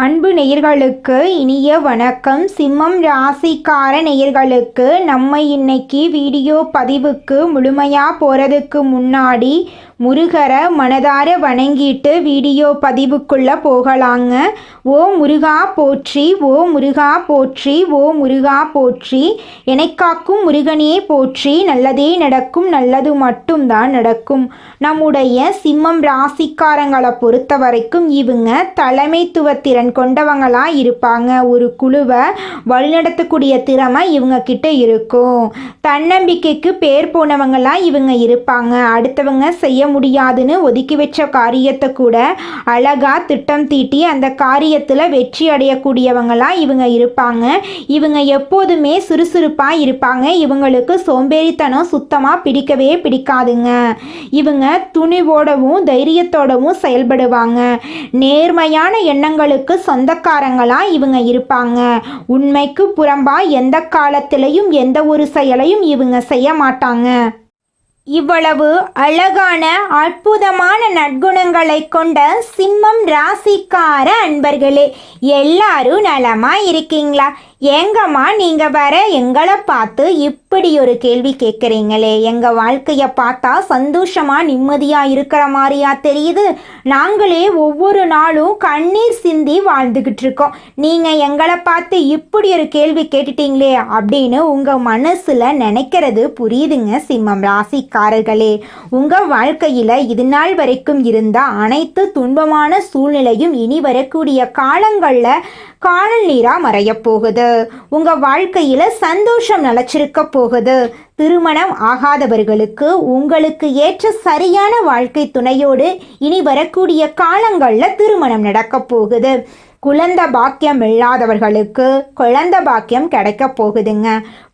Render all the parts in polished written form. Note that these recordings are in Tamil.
அன்பு நேயர்களுக்கு இனிய வணக்கம். சிம்மம் ராசிக்கார நேயர்களுக்கு நம்ம இன்னைக்கு வீடியோ பதிவுக்கு முழுமையாக போகிறதுக்கு முன்னாடி முருகரை மனதார வணங்கிட்டு வீடியோ பதிவுக்குள்ளே போகலாங்க. ஓ முருகா போற்றி, ஓ முருகா போற்றி, ஓ முருகா போற்றி, எனக்காக்கும் முருகனே போற்றி, நல்லதே நடக்கும், நல்லது மட்டும்தான் நடக்கும். நம்முடைய சிம்மம் ராசிக்காரங்களை பொறுத்த வரைக்கும் இவங்க தலைமைத்துவ திறன் கொண்டவங்களாக இருப்பாங்க. ஒரு குழுவை வழிநடத்தக்கூடிய திறமை இவங்க கிட்ட இருக்கும். தன்னம்பிக்கைக்கு பேர் போனவங்களாம் இவங்க இருப்பாங்க. அடுத்தவங்க செய்ய முடியாதுன்னு ஒதுக்கி வச்ச காரியத்தை கூட அழகா திட்டம் தீட்டி அந்த காரியத்தில் வெற்றி அடையக்கூடியவங்களா இவங்க இருப்பாங்க. இவங்க எப்போதுமே சுறுசுறுப்பாக இருப்பாங்க. இவங்களுக்கு சோம்பேறித்தனம் சுத்தமாக பிடிக்கவே பிடிக்காதுங்க. இவங்க துணிவோடவும் தைரியத்தோடவும் செயல்படுவாங்க. நேர்மையான எண்ணங்களுக்கு சொந்தக்காரங்களா இவங்க இருப்பாங்க. உண்மைக்கு புறம்பா எந்த காலத்திலையும் எந்த ஒரு செயலையும் இவங்க செய்ய மாட்டாங்க. இவ்வளவு அழகான அற்புதமான நற்குணங்களை கொண்ட சிம்மம் ராசிக்கார அன்பர்களே, எல்லாரும் நலமா இருக்கீங்களா? ஏங்கம்மா நீங்கள் வர எங்களை பார்த்து இப்படி ஒரு கேள்வி கேட்குறீங்களே, எங்கள் வாழ்க்கையை பார்த்தா சந்தோஷமாக நிம்மதியாக இருக்கிற மாதிரியா தெரியுது. நாங்களே ஒவ்வொரு நாளும் கண்ணீர் சிந்தி வாழ்ந்துக்கிட்டு இருக்கோம். நீங்கள் எங்களை பார்த்து இப்படி ஒரு கேள்வி கேட்டுட்டீங்களே அப்படின்னு உங்கள் மனசில் நினைக்கிறது புரியுதுங்க. சிம்மம் ராசிக்காரர்களே, உங்கள் வாழ்க்கையில் இது நாள் வரைக்கும் இருந்த அனைத்து துன்பமான சூழ்நிலையும் இனி வரக்கூடிய காலங்களில் காணல் நீரா மறைய போகுது. உங்க வாழ்க்கையில சந்தோஷம் நிலைச்சிருக்க போகுது. திருமணம் ஆகாதவர்களுக்கு உங்களுக்கு ஏற்ற சரியான வாழ்க்கை துணையோடு இனி வரக்கூடிய காலங்களில் திருமணம் நடக்க போகுது. குழந்தை பாக்கியம் இல்லாதவர்களுக்கு குழந்தை பாக்கியம் கிடைக்க போகுதுங்க.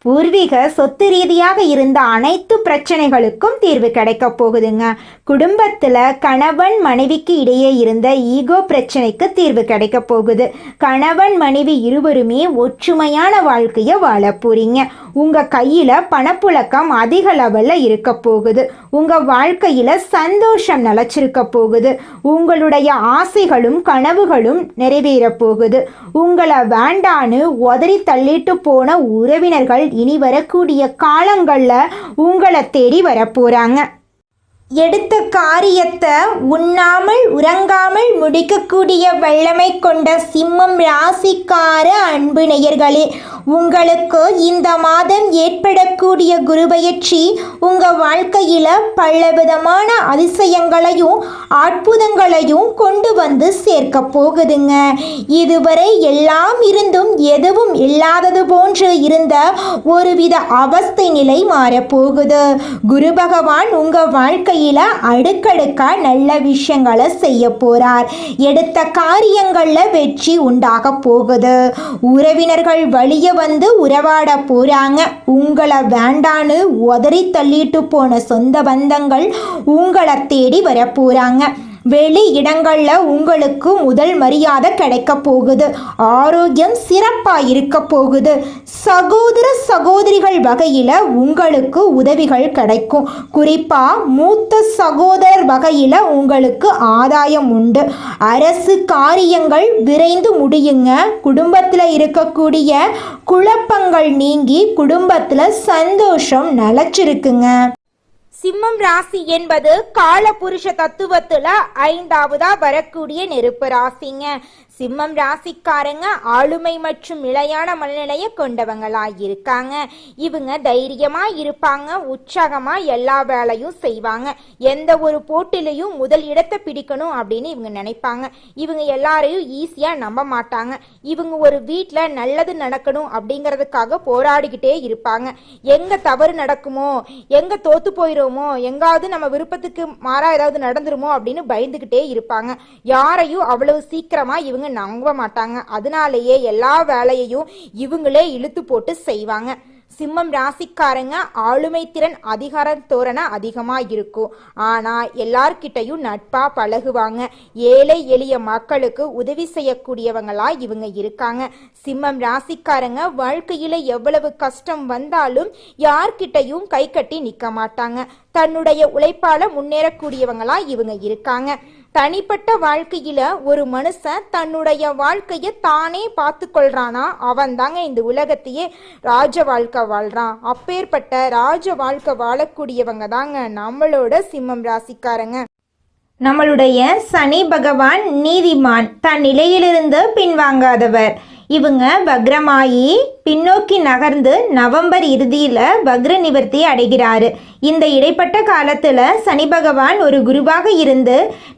பூர்வீக சொத்து ரீதியாக இருந்த அனைத்து பிரச்சனைகளுக்கும் தீர்வு கிடைக்க போகுதுங்க. குடும்பத்தில் கணவன் மனைவிக்கு இடையே இருந்த ஈகோ பிரச்சனைக்கு தீர்வு கிடைக்க போகுது. கணவன் மனைவி இருவருமே ஒற்றுமையான வாழ்க்கையை வாழ போறீங்க. உங்கள் கையில் பணப்புழக்கம் அதிக லெவலில் இருக்க போகுது. உங்கள் வாழ்க்கையில் சந்தோஷம் நிலச்சிருக்க போகுது. உங்களுடைய ஆசைகளும் கனவுகளும் நிறைவேற போகுது. உங்களை வேண்டான்னு உதறி தள்ளிட்டு போன உறவினர்கள் இனி வரக்கூடிய காலங்களில் உங்களை தேடி வரப்போகிறாங்க. எடுத்த காரியத்தை உண்ணாமல் உறங்காமல் முடிக்கக்கூடிய வல்லமை கொண்ட சிம்மம் ராசிக்கார அன்பு நேயர்களே, உங்களுக்கு இந்த மாதம் ஏற்படக்கூடிய குருபெயர்ச்சி உங்கள் வாழ்க்கையில் பலவிதமான அதிசயங்களையும் அற்புதங்களையும் கொண்டு வந்து சேர்க்க போகுதுங்க. இதுவரை எல்லாம் இருந்தும் எதுவும் இல்லாதது போன்று இருந்த ஒருவித அவஸ்தை நிலை மாறப்போகுது. குரு பகவான் உங்கள் வாழ்க்கையில் அடுக்கடுக்கா நல்ல விஷயங்களை செய்ய போறார். எடுத்த காரியங்கள்ல வெற்றி உண்டாக போகுது. உறவினர்கள் வழிய வந்து உறவாட போறாங்க. உங்களை வேண்டான்னு உதறி தள்ளிட்டு போன சொந்த பந்தங்கள் உங்களை தேடி வர போறாங்க. வெளி இடங்களில் உங்களுக்கு முதல் மரியாதை கிடைக்க போகுது. ஆரோக்கியம் சிறப்பாக இருக்க போகுது. சகோதர சகோதரிகள் வகையில் உங்களுக்கு உதவிகள் கிடைக்கும். குறிப்பாக மூத்த சகோதரர் வகையில் உங்களுக்கு ஆதாயம் உண்டு. அரசு காரியங்கள் விரைந்து முடியுங்க. குடும்பத்தில் இருக்கக்கூடிய குழப்பங்கள் நீங்கி குடும்பத்தில் சந்தோஷம் நிலச்சிருக்குங்க. சிம்மம் ராசி என்பது காலபுருஷ தத்துவத்துல 5வதா வரக்கூடிய நெருப்பு ராசிங்க. சிம்மம் ராசிக்காரங்க ஆளுமை மற்றும் நிலையான மனநிலையை கொண்டவங்களா இருக்காங்க. இவங்க தைரியமா இருப்பாங்க. உற்சாகமா எல்லா வேலையும் செய்வாங்க. எந்த ஒரு போட்டிலையும் முதல் இடத்தை பிடிக்கணும் அப்படின்னு இவங்க நினைப்பாங்க. இவங்க எல்லாரையும் ஈஸியா நம்ப மாட்டாங்க. இவங்க ஒரு வீட்டில் நல்லது நடக்கணும் அப்படிங்கிறதுக்காக போராடிக்கிட்டே இருப்பாங்க. எங்க தவறு நடக்குமோ, எங்க தோத்து போயிடுமோ, எங்காவது நம்ம விருப்பத்துக்கு மாறா ஏதாவது நடந்துருமோ அப்படின்னு பயந்துகிட்டே இருப்பாங்க. யாரையும் அவ்வளவு சீக்கிரமா இவங்க நம்ப மாட்டாங்க. அதனாலேயே எல்லா வேலையையும் இவங்களே இழுத்து போட்டு செய்வாங்க. சிம்மம் ராசிக்காரங்க ஆளுமை திறன் அதிகார தோரணை அதிகமா இருக்கும். ஆனா எல்லார்கிட்டையும் நட்பா பழகுவாங்க. ஏழை எளிய மக்களுக்கு உதவி செய்யக்கூடியவங்களா இவங்க இருக்காங்க. சிம்மம் ராசிக்காரங்க வாழ்க்கையில எவ்வளவு கஷ்டம் வந்தாலும் யார்கிட்டையும் கை கட்டி நிக்க மாட்டாங்க. தன்னுடைய உழைப்பால முன்னேறக்கூடியவங்களா இவங்க இருக்காங்க. தனிப்பட்ட வாழ்க்கையில ஒரு மனுஷன் தன்னுடைய வாழ்க்கையை தானே பார்த்து கொள்றானா அவன் தாங்க இந்த உலகத்தையே ராஜ வாழ்க்கை வாழ்றான். அப்பேற்பட்ட ராஜ வாழ்க்கை வாழக்கூடியவங்க தாங்க நம்மளோட சிம்மம் ராசிக்காரங்க. நம்மளுடைய சனி பகவான் நீதிமான், தன் நிலையிலிருந்து பின்வாங்காதவர். இவங்க வக்ரமாயி பின்னோக்கி நகர்ந்து நவம்பர் இறுதியில் வக்ர நிவர்த்தி அடைகிறாரு. இந்த இடைப்பட்ட காலத்தில் சனி பகவான் ஒரு குருவாக இருந்து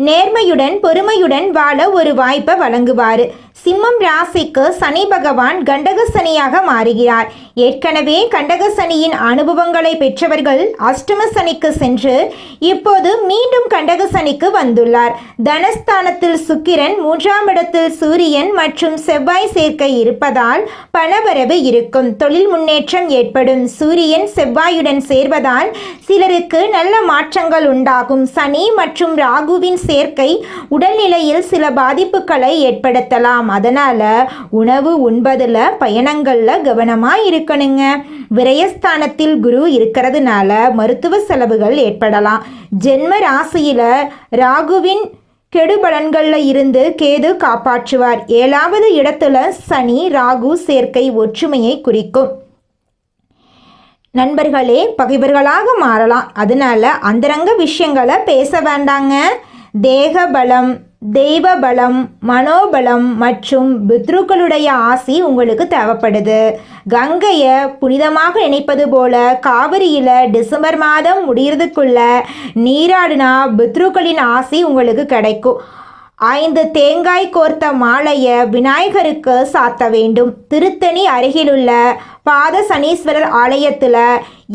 நேர்மையுடன் பொறுமையுடன் வாழ ஒரு வாய்ப்பை வழங்குவார். சிம்மம் ராசிக்கு சனி பகவான் கண்டக சனியாக மாறுகிறார். ஏற்கனவே கண்டக சனியின் அனுபவங்களை பெற்றவர்கள் அஷ்டம சனிக்கு சென்று இப்போது மீண்டும் கண்டக சனிக்கு வந்துள்ளார். தனஸ்தானத்தில் சுக்கிரன், 3ஆம் இடத்தில் சூரியன் மற்றும் செவ்வாய் சேர்க்கை இருப்பதால் பணவரவு இருக்கும். தொழில் முன்னேற்றம் ஏற்படும். சூரியன் செவ்வாயுடன் சேர்வதால் சிலருக்கு நல்ல மாற்றங்கள் உண்டாகும். சனி மற்றும் ராகுவின் சேர்க்கை உடல்நிலையில் சில பாதிப்புகளை ஏற்படுத்தலாம். அதனால உணவு உண்பதுல பயணங்கள்ல கவனமா இருக்கணுங்க. விரயஸ்தானத்தில் குரு இருக்கிறதுனால மருத்துவ செலவுகள் ஏற்படலாம். ஜென்ம ராசியில ராகுவின் கெடுபலன்கள்ல இருந்து கேது காப்பாற்றுவார். 7வது இடத்துல சனி ராகு சேர்க்கை ஒற்றுமையை குறிக்கும். நண்பர்களே பகைவர்களாக மாறலாம். அதனால அந்தரங்க விஷயங்களை பேச வேண்டாங்க. தேக பலம், தெய்வ பலம், மனோபலம் மற்றும் பித்ருக்களுடைய ஆசி உங்களுக்கு தேவைப்படுது. கங்கையை புனிதமாக நினைப்பது போல காவிரியில் டிசம்பர் மாதம் முடியறதுக்குள்ள நீராடினா பித்ருக்களின் ஆசி உங்களுக்கு கிடைக்கும். 5 தேங்காய் கோர்த்த மாலையை விநாயகருக்கு சாத்த வேண்டும். திருத்தணி அருகிலுள்ள பாத சனீஸ்வரர் ஆலயத்தில்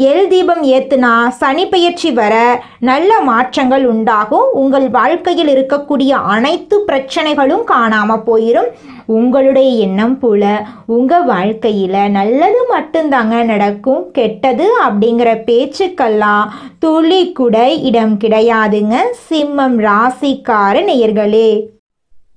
எல் தீபம் ஏத்துனா சனி பெயர்ச்சி வர நல்ல மாற்றங்கள் உண்டாகும். உங்கள் வாழ்க்கையில் இருக்கக்கூடிய அனைத்து பிரச்சனைகளும் காணாமல் போயிடும். உங்களுடைய எண்ணம் போல உங்கள் வாழ்க்கையில் நல்லது மட்டும்தாங்க நடக்கும். கெட்டது அப்படிங்கிற பேச்சுக்கெல்லாம் துளி கூட இடம் கிடையாதுங்க. சிம்மம் ராசிக்கார நேயர்களே,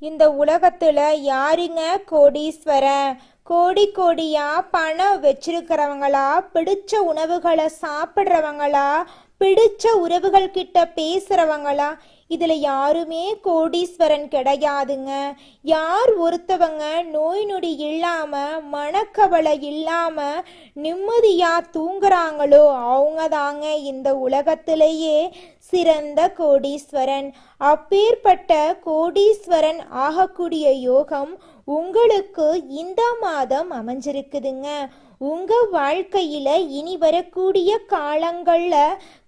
இந்த உலகத்தில் யாருங்க கோடீஸ்வரன்? கோடி கோடியா பணம் வச்சிருக்கிறவங்களா, பிடிச்ச உணவுகளை சாப்பிட்றவங்களா, பிடிச்ச உறவுகள் கிட்ட பேசுறவங்களா? இதில் யாருமே கோடீஸ்வரன் கிடையாதுங்க. யார் ஒருத்தவங்க நோய் நொடி இல்லாமல் மனக்கவலை இல்லாமல் நிம்மதியாக தூங்குறாங்களோ அவங்க தாங்க இந்த உலகத்திலேயே சிறந்த கோடீஸ்வரன். அப்பேற்பட்ட கோடீஸ்வரன் ஆகக்கூடிய யோகம் உங்களுக்கு இந்த மாதம் அமைஞ்சிருக்குதுங்க. உங்க வாழ்க்கையில இனி வரக்கூடிய காலங்கள்ல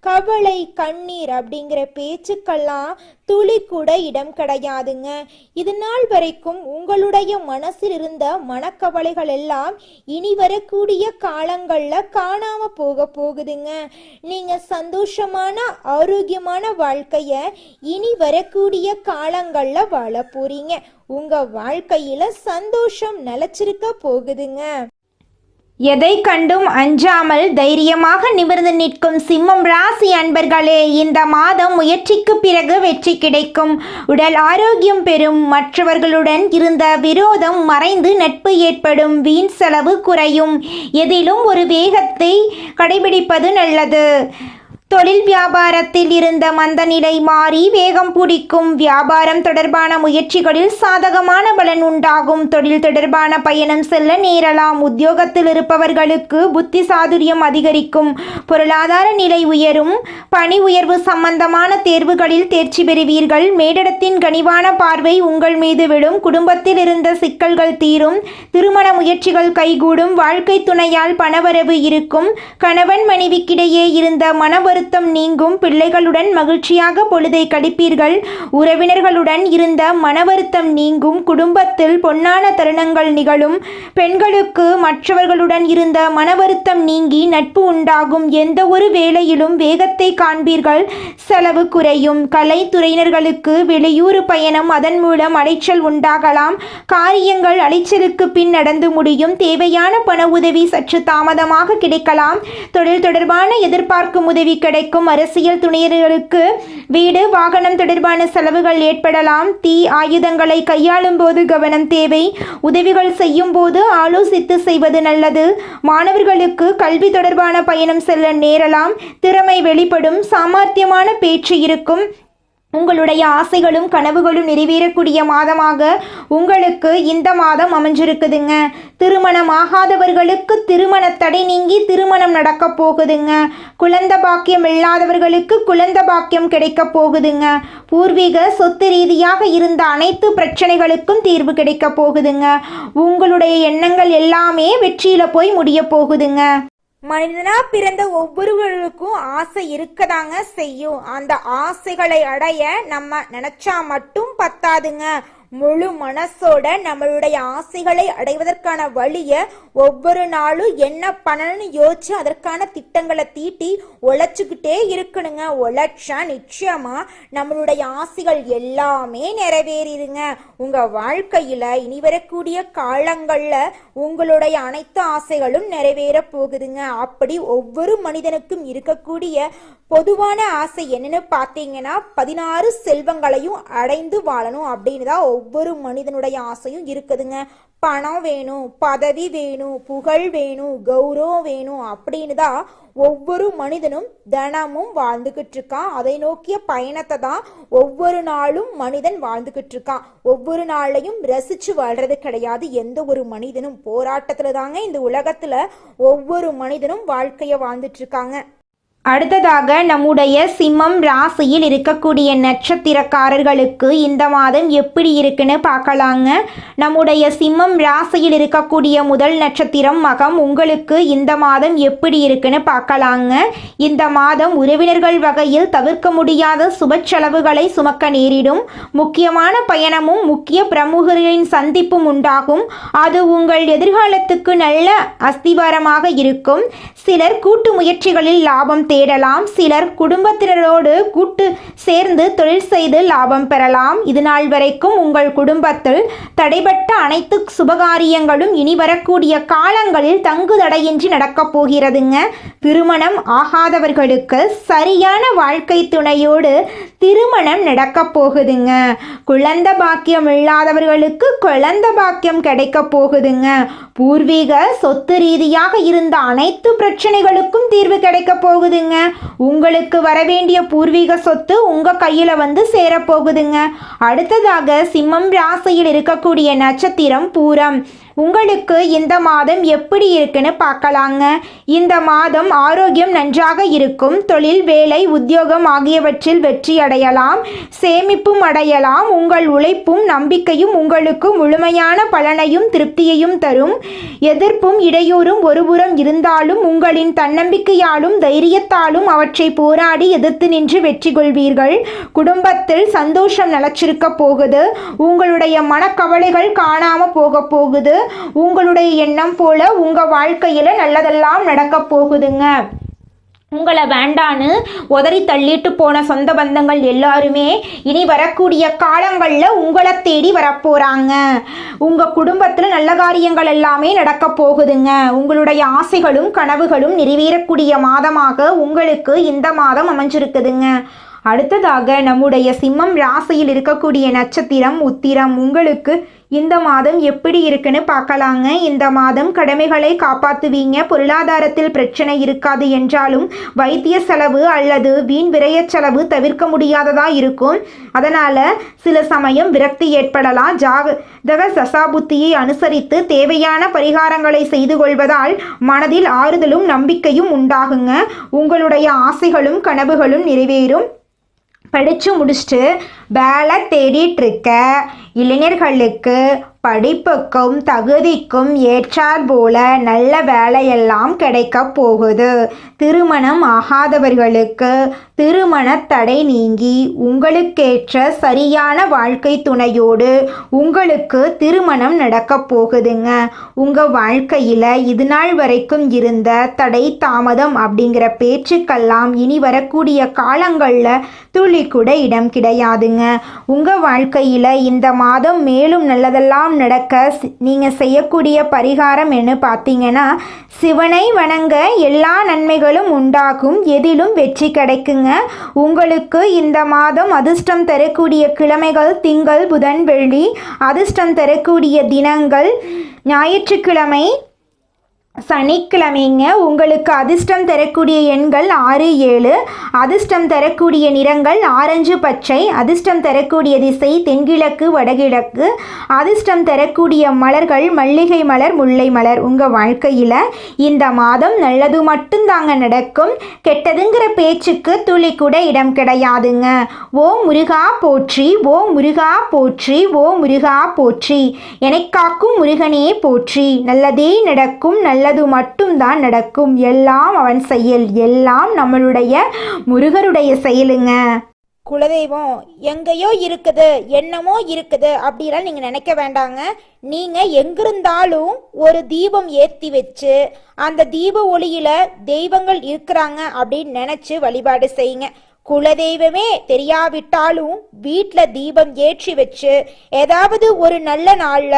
கவலை, கண்ணீர் அப்படிங்கிற பேச்சுக்கெல்லாம் துளி கூட இடம் கிடையாதுங்க. இது நாள் வரைக்கும் உங்களுடைய மனசில் இருந்த மனக்கவலைகள் எல்லாம் இனி வரக்கூடிய காலங்கள்ல காணாம போகுதுங்க. நீங்க சந்தோஷமான ஆரோக்கியமான வாழ்க்கைய இனி வரக்கூடிய காலங்கள்ல வாழ போறீங்க. உங்க வாழ்க்கையில சந்தோஷம் நிலைச்சிருக்க போகுதுங்க. எதை கண்டும் அஞ்சாமல் தைரியமாக நிமிர்ந்து நிற்கும் சிம்மம் ராசி அன்பர்களே, இந்த மாதம் முயற்சிக்கு பிறகு வெற்றி கிடைக்கும். உடல் ஆரோக்கியம் பெறும். மற்றவர்களுடன் இருந்த விரோதம் மறைந்து நட்பு ஏற்படும். வீண் செலவு குறையும். எதிலும் ஒரு வேகத்தை கடைபிடிப்பது நல்லது. தொழில் வியாபாரத்தில் இருந்த மந்த நிலை மாறி வேகம் பிடிக்கும். வியாபாரம் தொடர்பான முயற்சிகளில் சாதகமான பலன் உண்டாகும். தொழில் தொடர்பான பயணம் செல்ல நேரலாம். உத்தியோகத்தில் இருப்பவர்களுக்கு புத்தி சாதுரியம் அதிகரிக்கும். பொருளாதார நிலை உயரும். பணி உயர்வு சம்பந்தமான தேர்வுகளில் தேர்ச்சி பெறுவீர்கள். மேலிடத்தின் கனிவான பார்வை உங்கள் மீது விடும். குடும்பத்தில் இருந்த சிக்கல்கள் தீரும். திருமண முயற்சிகள் கைகூடும். வாழ்க்கை துணையால் பணவரவு இருக்கும். கணவன் மனைவிக்கிடையே இருந்த மன வருத்தம் நீங்கும். பிள்ளைகளுடன் மகிழ்ச்சியாக பொழுதை கழிப்பீர்கள். உறவினர்களுடன் இருந்த மன வருத்தம் நீங்கும். குடும்பத்தில் பொன்னான தருணங்கள் நிகழும். பெண்களுக்கு மற்றவர்களுடன் இருந்த மன வருத்தம் நீங்கி நட்பு உண்டாகும். எந்த ஒரு வேலையிலும் வேகத்தை காண்பீர்கள். செலவு குறையும். கலைத்துறையினர்களுக்கு வெளியூர் பயணம், அதன் மூலம் அலைச்சல் உண்டாகலாம். காரியங்கள் அலைச்சலுக்கு பின் நடந்து முடியும். தேவையான பண உதவி சற்று தாமதமாக கிடைக்கலாம். தொழில் தொடர்பான எதிர்பார்க்கும் உதவி கிடைக்கும். அரசியல் துணையர்களுக்கு வீடு வாகனம் தொடர்பான செலவுகள் ஏற்படலாம். தீ ஆயுதங்களை கையாளும் போது கவனம் தேவை. உதவிகள் செய்யும் போது ஆலோசித்து செய்வது நல்லது. மாணவர்களுக்கு கல்வி தொடர்பான பயணம் செல்ல நேரலாம். திறமை வெளிப்படும். சாமர்த்தியமான பேச்சு இருக்கும். உங்களுடைய ஆசைகளும் கனவுகளும் நிறைவேறக்கூடிய மாதமாக உங்களுக்கு இந்த மாதம் அமைஞ்சிருக்குதுங்க. திருமணம் ஆகாதவர்களுக்கு திருமண தடை நீங்கி திருமணம் நடக்க போகுதுங்க. குழந்தை பாக்கியம் இல்லாதவர்களுக்கு குழந்தை பாக்கியம் கிடைக்க போகுதுங்க. பூர்வீக சொத்து ரீதியாக இருந்த அனைத்து பிரச்சனைகளுக்கும் தீர்வு கிடைக்க போகுதுங்க. உங்களுடைய எண்ணங்கள் எல்லாமே வெற்றியில போய் முடிய போகுதுங்க. மனிதனா பிறந்த ஒவ்வொருவருக்கும் ஆசை இருக்கதாங்க செய்யும். அந்த ஆசைகளை அடைய நம்ம நினைச்சா மட்டும் பத்தாதுங்க. முழு மனசோட நம்மளுடைய ஆசைகளை அடைவதற்கான வழிய ஒவ்வொரு நாளும் என்ன பண்ணணும்னு யோசிச்சு அதற்கான திட்டங்களை தீட்டி உழைச்சுக்கிட்டே இருக்கணுங்க. உழைச்சா நிச்சயமா நம்மளுடைய ஆசைகள் எல்லாமே நிறைவேறிடுங்க. உங்க வாழ்க்கையில இனி வரக்கூடிய காலங்கள்ல உங்களுடைய அனைத்து ஆசைகளும் நிறைவேற போகுதுங்க. அப்படி ஒவ்வொரு மனிதனுக்கும் இருக்கக்கூடிய பொதுவான ஆசை என்னன்னு பார்த்தீங்கன்னா 16 செல்வங்களையும் அடைந்து வாழணும் அப்படின்னு தான் ஒவ்வொரு மனிதனுடைய ஆசையும் இருக்குதுங்க. பணம் வேணும், பதவி வேணும், புகழ் வேணும், கௌரவம் வேணும் அப்படின்னு தான் ஒவ்வொரு மனிதனும் தினமும் வாழ்ந்துகிட்டு இருக்கான். அதை நோக்கிய பயணத்தை தான் ஒவ்வொரு நாளும் மனிதன் வாழ்ந்துகிட்டு இருக்கான். ஒவ்வொரு நாளையும் ரசிச்சு வாழ்றது கிடையாது. எந்த ஒரு மனிதனும் போராட்டத்துல தாங்க இந்த உலகத்துல ஒவ்வொரு மனிதனும் வாழ்க்கைய வாழ்ந்துட்டு இருக்காங்க. அடுத்ததாக நம்முடைய சிம்மம் ராசியில் இருக்கக்கூடிய நட்சத்திரக்காரர்களுக்கு இந்த மாதம் எப்படி இருக்குன்னு பார்க்கலாங்க. நம்முடைய சிம்மம் ராசியில் இருக்கக்கூடிய முதல் நட்சத்திரம் மகம். உங்களுக்கு இந்த மாதம் எப்படி இருக்குன்னு பார்க்கலாங்க. இந்த மாதம் உறவினர்கள் வகையில் தவிர்க்க முடியாத சுப செலவுகளை சுமக்க நேரிடும். முக்கியமான பயணமும் முக்கிய பிரமுகர்களின் சந்திப்பும் உண்டாகும். அது உங்கள் எதிர்காலத்துக்கு நல்ல அஸ்திவாரமாக இருக்கும். சிலர் கூட்டு முயற்சிகளில் லாபம் தேடலாம். சிலர் குடும்பத்தினரோடு கூட்டு சேர்ந்து தொழில் செய்து லாபம் பெறலாம். இது நாள் வரைக்கும் உங்கள் குடும்பத்தில் தடைபட்ட அனைத்து சுபகாரியங்களும் இனி வரக்கூடிய காலங்களில் தங்கு தடையின்றி நடக்கப் போகிறதுங்க. திருமணம் ஆகாதவர்களுக்கு சரியான வாழ்க்கை துணையோடு திருமணம் நடக்க போகுதுங்க. குழந்தை பாக்கியம் இல்லாதவர்களுக்கு குழந்தை பாக்கியம் கிடைக்க போகுதுங்க. பூர்வீக சொத்து ரீதியாக இருந்த அனைத்து பிரச்சனைகளுக்கும் தீர்வு கிடைக்க போகுதுங்க. உங்களுக்கு வரவேண்டிய பூர்வீக சொத்து உங்க கையில வந்து சேரப்போகுதுங்க. அடுத்ததாக சிம்மம் ராசியில் இருக்கக்கூடிய நட்சத்திரம் பூரம். உங்களுக்கு இந்த மாதம் எப்படி இருக்குன்னு பார்க்கலாங்க. இந்த மாதம் ஆரோக்கியம் நன்றாக இருக்கும். தொழில், வேலை, உத்தியோகம் ஆகியவற்றில் வெற்றி அடையலாம். சேமிப்பும் அடையலாம். உங்கள் உழைப்பும் நம்பிக்கையும் உங்களுக்கு முழுமையான பலனையும் திருப்தியையும் தரும். எதிர்ப்பும் இடையூறும் ஒருபுறம் இருந்தாலும் உங்களின் தன்னம்பிக்கையாலும் தைரியத்தாலும் அவற்றை போராடி எதிர்த்து நின்று வெற்றி கொள்வீர்கள். குடும்பத்தில் சந்தோஷம் நிலச்சிருக்க போகுது. உங்களுடைய மனக்கவலைகள் காணாம போக போகுது. உங்களுடைய எண்ணம் போல உங்க வாழ்க்கையில நல்லதெல்லாம் நடக்க போகுதுங்க. உங்களை வேண்டான்னு உதறி தள்ளிட்டு போன சொந்த பந்தங்கள் எல்லாருமே இனி வரக்கூடிய காலங்களில் உங்களை தேடி வரப்போறாங்க. உங்க குடும்பத்தில் நல்ல காரியங்கள் எல்லாமே நடக்க போகுதுங்க. உங்களுடைய ஆசைகளும் கனவுகளும் நிறைவேறக்கூடிய மாதமாக உங்களுக்கு இந்த மாதம் அமைஞ்சிருக்குதுங்க. அடுத்ததாக நம்முடைய சிம்மம் ராசியில் இருக்கக்கூடிய நட்சத்திரம் உத்திரம். உங்களுக்கு இந்த மாதம் எப்படி இருக்குன்னு பார்க்கலாங்க. இந்த மாதம் கடமைகளை காப்பாற்றுவீங்க. பொருளாதாரத்தில் பிரச்சனை இருக்காது என்றாலும் வைத்திய செலவு அல்லது வீண் விரய செலவு தவிர்க்க முடியாததாக இருக்கும். அதனால் சில சமயம் விரக்தி ஏற்படலாம். ஜாதக தசாபுத்தியை அனுசரித்து தேவையான பரிகாரங்களை செய்து கொள்வதால் மனதில் ஆறுதலும் நம்பிக்கையும் உண்டாகுங்க. உங்களுடைய ஆசைகளும் கனவுகளும் நிறைவேறும். படித்து முடிச்சுட்டு வேலை தேடிட்டு இருக்க இளைஞர்களுக்கு படிப்புக்கும் தகுதிக்கும் ஏற்றார் போல நல்ல வேலையெல்லாம் கிடைக்க போகுது. திருமணம் ஆகாதவர்களுக்கு திருமண தடை நீங்கி உங்களுக்கேற்ற சரியான வாழ்க்கை துணையோடு உங்களுக்கு திருமணம் நடக்க போகுதுங்க. உங்கள் வாழ்க்கையில் இது நாள் வரைக்கும் இருந்த தடை தாமதம் அப்படிங்கிற பேச்சுக்கெல்லாம் இனி வரக்கூடிய காலங்களில் துளி கூட இடம் கிடையாதுங்க. உங்கள் வாழ்க்கையில் இந்த மாதம் மேலும் நல்லதெல்லாம் நடக்க நீங்கள் செய்யக்கூடிய பரிகாரம் என்ன பார்த்தீங்கன்னா, சிவனை வணங்க எல்லா நன்மைகளும் உண்டாகும். எதிலும் வெற்றி கிடைக்குங்க. உங்களுக்கு இந்த மாதம் அதிர்ஷ்டம் தரக்கூடிய கிழமைகள் திங்கள், புதன், வெள்ளி. அதிர்ஷ்டம் தரக்கூடிய தினங்கள் ஞாயிற்றுக்கிழமை, சனிக்கிழமைங்க உங்களுக்கு அதிர்ஷ்டம் தரக்கூடிய எண்கள் 6 7. அதிர்ஷ்டம் தரக்கூடிய நிறங்கள் ஆரஞ்சு பச்சை. அதிர்ஷ்டம் தரக்கூடிய திசை தென்கிழக்கு வடகிழக்கு. அதிர்ஷ்டம் தரக்கூடிய மலர்கள் மல்லிகை மலர் முல்லை மலர். உங்கள் வாழ்க்கையில் இந்த மாதம் நல்லது மட்டும்தாங்க நடக்கும். கெட்டதுங்கிற பேச்சுக்கு துளி கூட இடம் கிடையாதுங்க. ஓ முருகா போற்றி, ஓ முருகா போற்றி, ஓ முருகா போற்றி, என்னைக் காக்கும் முருகனே போற்றி. நல்லதே நடக்கும், நல்லது மட்டும்தான் நடக்கும். எல்லாம் அவன் செயல், எல்லாம் நம்மளுடைய முருகருடைய செயலுங்க. குலதெய்வம் எங்கேயோ இருக்குது, என்னமோ இருக்குது அப்படிலாம் நீங்க நினைக்க வேண்டாங்க. நீங்க எங்கிருந்தாலும் ஒரு தீபம் ஏத்தி வச்சு அந்த தீப ஒளியில தெய்வங்கள் இருக்கிறாங்க அப்படின்னு நினைச்சு வழிபாடு செய்யுங்க. குலதெய்வமே தெரியாவிட்டாலும் வீட்டில் தீபம் ஏற்றி வச்சு ஏதாவது ஒரு நல்ல நாள்ல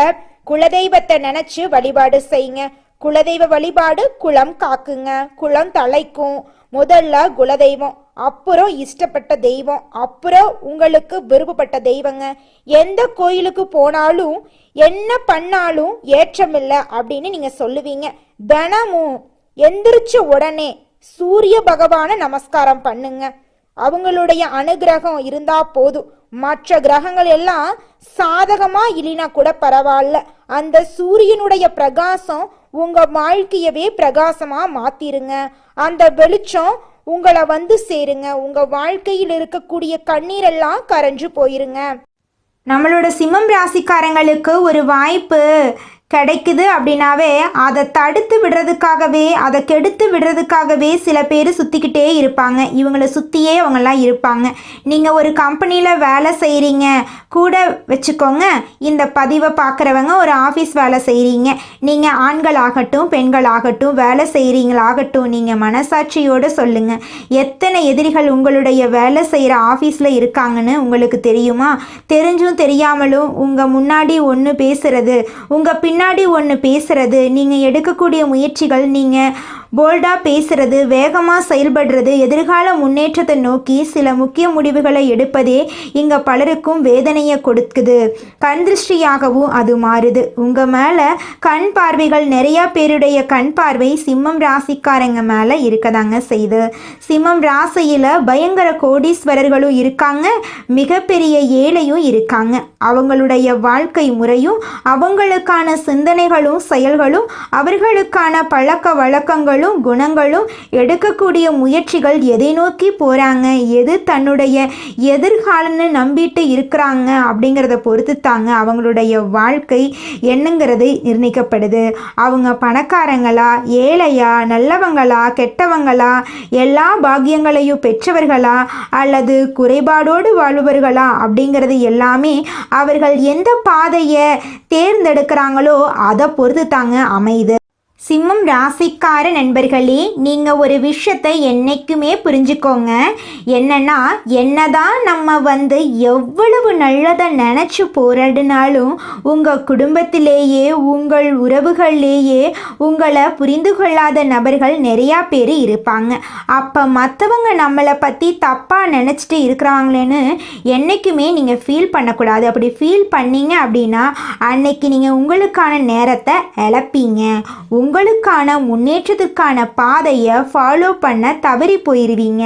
குலதெய்வத்தை நினைச்சு வழிபாடு செய்யுங்க. குலதெய்வ வழிபாடு குலம் காக்குங்க, குலம் தலைக்கும். முதல்ல குலதெய்வம், அப்புறம் இஷ்டப்பட்ட தெய்வம், அப்புறம் உங்களுக்கு விருப்பப்பட்ட தெய்வங்க. எந்த கோயிலுக்கு போனாலும் என்ன பண்ணாலும் ஏற்றமில்லை அப்படின்னு நீங்க சொல்லுவீங்க. தினமும் எந்திரிச்ச உடனே சூரிய பகவான நமஸ்காரம் பண்ணுங்க. அவங்களுடைய அனுகிரகம் இருந்தா போதும். மற்ற கிரகங்கள் எல்லாம் சாதகமா இல்லைனா கூட பரவாயில்ல, அந்த சூரியனுடைய பிரகாசம் உங்க வாழ்க்கையவே பிரகாசமா மாத்திருங்க. அந்த வெளிச்சம் உங்களை வந்து சேருங்க. உங்க வாழ்க்கையில் இருக்கக்கூடிய கண்ணீரெல்லாம் கரைஞ்சு போயிருங்க. நம்மளோட சிம்மம் ராசிக்காரங்களுக்கு ஒரு வாய்ப்பு கிடைக்குது அப்படின்னாவே அதை தடுத்து விடுறதுக்காகவே, அதை கெடுத்து விடுறதுக்காகவே சில பேர் சுற்றிக்கிட்டே இருப்பாங்க. இவங்களை சுற்றியே அவங்கெல்லாம் இருப்பாங்க. நீங்கள் ஒரு கம்பெனியில் வேலை செய்கிறீங்க கூட வச்சுக்கோங்க. இந்த பதிவை பார்க்குறவங்க ஒரு ஆஃபீஸ் வேலை செய்கிறீங்க. நீங்கள் ஆண்களாகட்டும் பெண்களாகட்டும் வேலை செய்கிறீங்களாகட்டும், நீங்கள் மனசாட்சியோடு சொல்லுங்கள். எத்தனை எதிரிகள் உங்களுடைய வேலை செய்கிற ஆஃபீஸில் இருக்காங்கன்னு உங்களுக்கு தெரியுமா? தெரிஞ்சும் தெரியாமலும் உங்கள் முன்னாடி ஒன்று பேசுகிறது, உங்கள் பின்னாடி ஒன்று பேசுகிறது, நீங்கள் எடுக்கக்கூடிய முயற்சிகள், நீங்கள் போல்டாக பேசுகிறது, வேகமாக செயல்படுறது, எதிர்கால முன்னேற்றத்தை நோக்கி சில முக்கிய முடிவுகளை எடுப்பதே இங்கே பலருக்கும் வேதனையை கொடுக்குது. கண் திருஷ்டியாகவும் அது மாறுது. உங்கள் மேலே கண் பார்வைகள், நிறையா பேருடைய கண் பார்வை சிம்மம் ராசிக்காரங்க மேலே இருக்கதாங்க செய்யுது. சிம்மம் ராசியில் பயங்கர கோடீஸ்வரர்களும் இருக்காங்க, மிகப்பெரிய ஏழையும் இருக்காங்க. அவங்களுடைய வாழ்க்கை முறையும் அவங்களுக்கான சிந்தனைகளும் செயல்களும் அவர்களுக்கான பழக்க வழக்கங்களும் குணங்களும் எடுக்கக்கூடிய முயற்சிகள் எதை நோக்கி போகிறாங்க, எது தன்னுடைய எதிர்காலம்னு நம்பிட்டு இருக்கிறாங்க அப்படிங்கிறத பொறுத்து தாங்க அவங்களுடைய வாழ்க்கை என்னங்கிறது நிர்ணயிக்கப்படுது. அவங்க பணக்காரங்களா, ஏழையா, நல்லவங்களா, கெட்டவங்களா, எல்லா பாக்கியங்களையும் பெற்றவர்களா அல்லது குறைபாடோடு வாழ்பவர்களா அப்படிங்கிறது எல்லாமே அவர்கள் எந்த பாதையை தேர்ந்தெடுக்கிறாங்களோ அதை பொறுத்து தாங்க அமையுது. சிம்மம் ராசிக்கார நண்பர்களே, நீங்கள் ஒரு விஷயத்தை என்றைக்குமே புரிஞ்சுக்கோங்க. என்னன்னா, என்னதான் நம்ம எவ்வளவு நல்லதை நினச்சி போராடினாலும் உங்கள் குடும்பத்திலேயே உங்கள் உறவுகள்லேயே உங்களை புரிந்து கொள்ளாத நபர்கள் நிறையா பேர் இருப்பாங்க. அப்போ மற்றவங்க நம்மளை பற்றி தப்பாக நினச்சிட்டு இருக்கிறாங்களேன்னு என்றைக்குமே நீங்கள் ஃபீல் பண்ணக்கூடாது. அப்படி ஃபீல் பண்ணீங்க அப்படின்னா அன்னைக்கு நீங்கள் உங்களுக்கான நேரத்தை இழப்பீங்க. உங்களுக்கான முன்னேற்றத்துக்கான பாதையை ஃபாலோ பண்ண தவறி போயிடுவீங்க.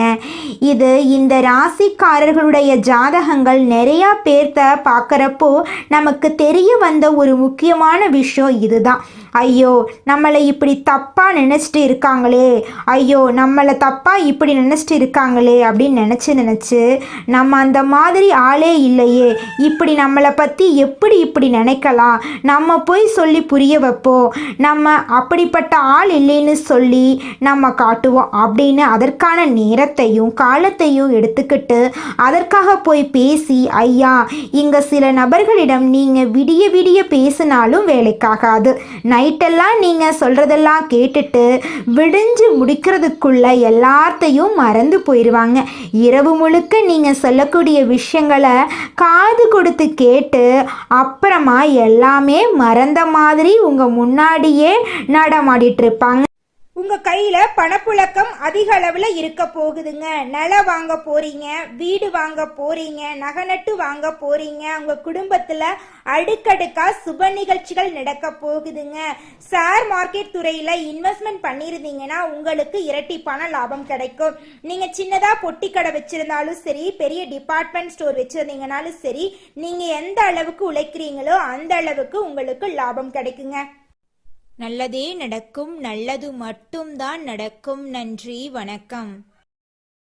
இது இந்த ராசிக்காரர்களுடைய ஜாதகங்கள் நிறையா பேர்த்த பார்க்குறப்போ நமக்கு தெரிய வந்த ஒரு முக்கியமான விஷயம் இதுதான். ஐயோ நம்மளை இப்படி தப்பாக நினச்சிட்டு இருக்காங்களே, ஐயோ நம்மளை தப்பாக இப்படி நினச்சிட்டு இருக்காங்களே அப்படின்னு நினச்சி நம்ம அந்த மாதிரி ஆளே இல்லையே, இப்படி நம்மளை பற்றி எப்படி இப்படி நினைக்கலாம், நம்ம போய் சொல்லி புரிய வைப்போம், நம்ம அப்படிப்பட்ட ஆள் இல்லைன்னு சொல்லி நம்ம காட்டுவோம் அப்படின்னு அதற்கான நேரத்தையும் காலத்தையும் எடுத்துக்கிட்டு அதற்காக போய் பேசி, ஐயா இங்கே சில நபர்களிடம் நீங்கள் விடிய விடிய பேசினாலும் வேலைக்காகாது. நைட்டெல்லாம் நீங்கள் சொல்கிறதெல்லாம் கேட்டுட்டு விடிஞ்சு முடிக்கிறதுக்குள்ள எல்லாத்தையும் மறந்து போயிடுவாங்க. இரவு முழுக்க நீங்கள் சொல்லக்கூடிய விஷயங்களை காது கொடுத்து கேட்டு அப்புறமா எல்லாமே மறந்த மாதிரி உங்கள் முன்னாடியே நடமாடிட்டு இருப்பாங்க. உங்க கையில பணப்புழக்கம் அதிக அளவுல இருக்க போகுதுங்க. நிலம் வாங்க போறீங்க, வீடு வாங்க போறீங்க, நகை நட்டு வாங்க போறீங்க. உங்க குடும்பத்துல அடுக்கடுக்கா சுப நிகழ்ச்சிகள் நடக்க போகுதுங்க. ஷேர் மார்க்கெட் துறையில இன்வெஸ்ட்மெண்ட் பண்ணிருந்தீங்கன்னா உங்களுக்கு இரட்டிப்பான லாபம் கிடைக்கும். நீங்க சின்னதா பொட்டி கடை வச்சிருந்தாலும் சரி, பெரிய டிபார்ட்மெண்ட் ஸ்டோர் வச்சிருந்தீங்கனாலும் சரி, நீங்க எந்த அளவுக்கு உழைக்கிறீங்களோ அந்த அளவுக்கு உங்களுக்கு லாபம் கிடைக்குங்க. நல்லதே நடக்கும், நல்லது மட்டும்தான் நடக்கும். நன்றி, வணக்கம்.